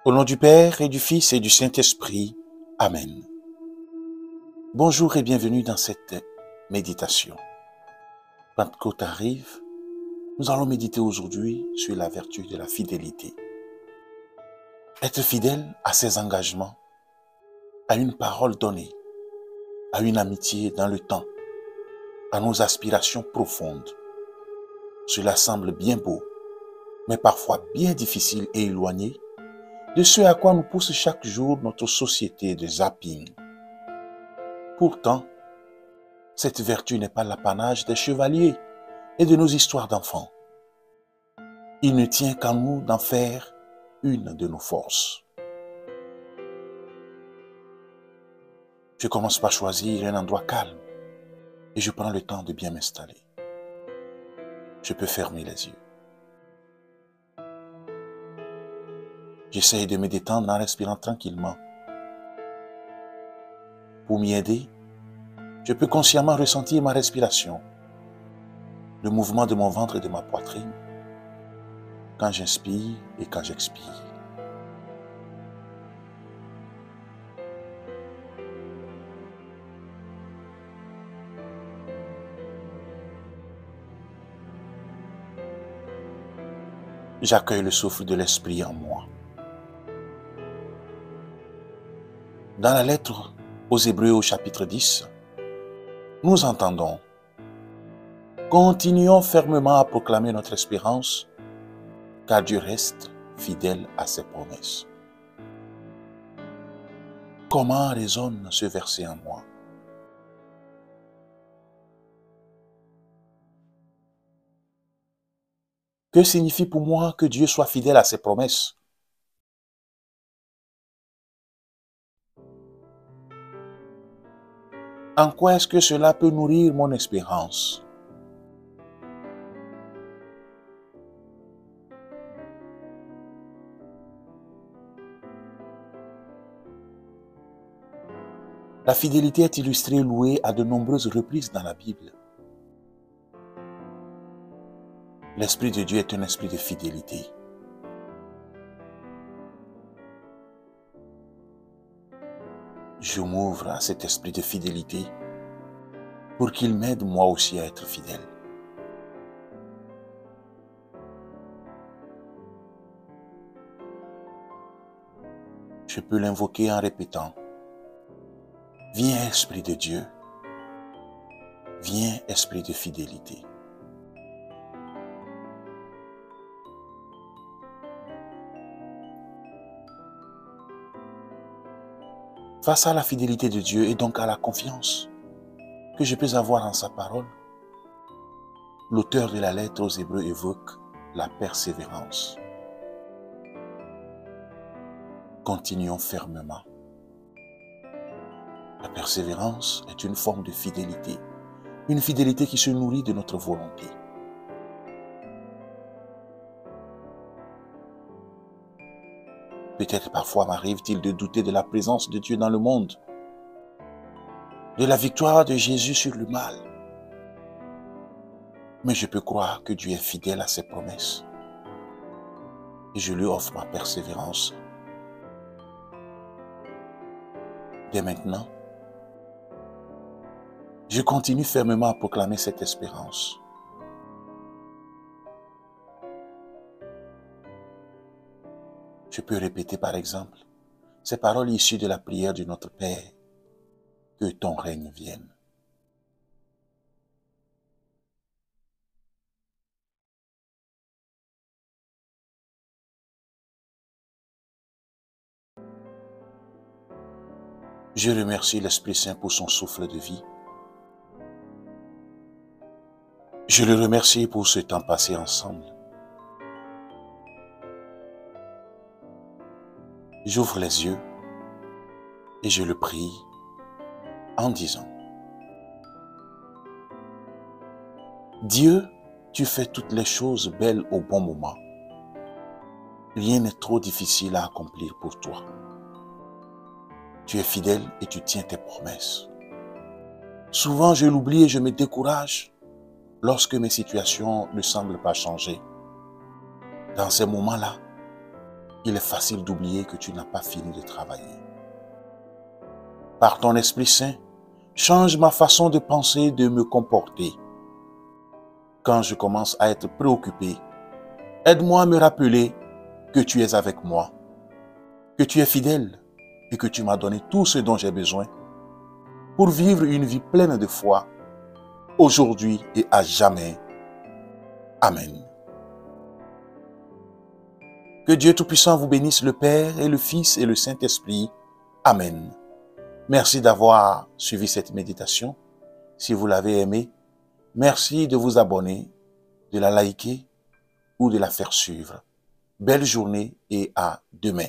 Au nom du Père et du Fils et du Saint-Esprit. Amen. Bonjour et bienvenue dans cette méditation. Pentecôte arrive, nous allons méditer aujourd'hui sur la vertu de la fidélité. Être fidèle à ses engagements, à une parole donnée, à une amitié dans le temps, à nos aspirations profondes. Cela semble bien beau, mais parfois bien difficile et éloigné de ce à quoi nous pousse chaque jour notre société de zapping. Pourtant, cette vertu n'est pas l'apanage des chevaliers et de nos histoires d'enfants. Il ne tient qu'à nous d'en faire une de nos forces. Je commence par choisir un endroit calme et je prends le temps de bien m'installer. Je peux fermer les yeux. J'essaye de me détendre en respirant tranquillement. Pour m'y aider, je peux consciemment ressentir ma respiration, le mouvement de mon ventre et de ma poitrine, quand j'inspire et quand j'expire. J'accueille le souffle de l'esprit en moi. Dans la lettre aux Hébreux au chapitre 10, nous entendons « Continuons fermement à proclamer notre espérance, car Dieu reste fidèle à ses promesses. » Comment résonne ce verset en moi? Que signifie pour moi que Dieu soit fidèle à ses promesses? En quoi est-ce que cela peut nourrir mon espérance? La fidélité est illustrée et louée à de nombreuses reprises dans la Bible. L'Esprit de Dieu est un esprit de fidélité. Je m'ouvre à cet esprit de fidélité pour qu'il m'aide moi aussi à être fidèle. Je peux l'invoquer en répétant « Viens Esprit de Dieu, viens Esprit de fidélité. » Face à la fidélité de Dieu et donc à la confiance que je peux avoir en sa parole, l'auteur de la lettre aux Hébreux évoque la persévérance. Continuons fermement. La persévérance est une forme de fidélité, une fidélité qui se nourrit de notre volonté. Peut-être parfois m'arrive-t-il de douter de la présence de Dieu dans le monde, de la victoire de Jésus sur le mal. Mais je peux croire que Dieu est fidèle à ses promesses et je lui offre ma persévérance. Dès maintenant, je continue fermement à proclamer cette espérance. Je peux répéter par exemple ces paroles issues de la prière de notre Père. Que ton règne vienne. Je remercie l'Esprit Saint pour son souffle de vie. Je le remercie pour ce temps passé ensemble. J'ouvre les yeux et je le prie en disant « Dieu, tu fais toutes les choses belles au bon moment. Rien n'est trop difficile à accomplir pour toi. Tu es fidèle et tu tiens tes promesses. Souvent, je l'oublie et je me décourage lorsque mes situations ne semblent pas changer. Dans ces moments-là, il est facile d'oublier que tu n'as pas fini de travailler. Par ton Esprit Saint, change ma façon de penser et de me comporter. Quand je commence à être préoccupé, aide-moi à me rappeler que tu es avec moi, que tu es fidèle et que tu m'as donné tout ce dont j'ai besoin pour vivre une vie pleine de foi, aujourd'hui et à jamais. Amen. Que Dieu Tout-Puissant vous bénisse, le Père et le Fils et le Saint-Esprit. Amen. Merci d'avoir suivi cette méditation. Si vous l'avez aimé, merci de vous abonner, de la liker ou de la faire suivre. Belle journée et à demain.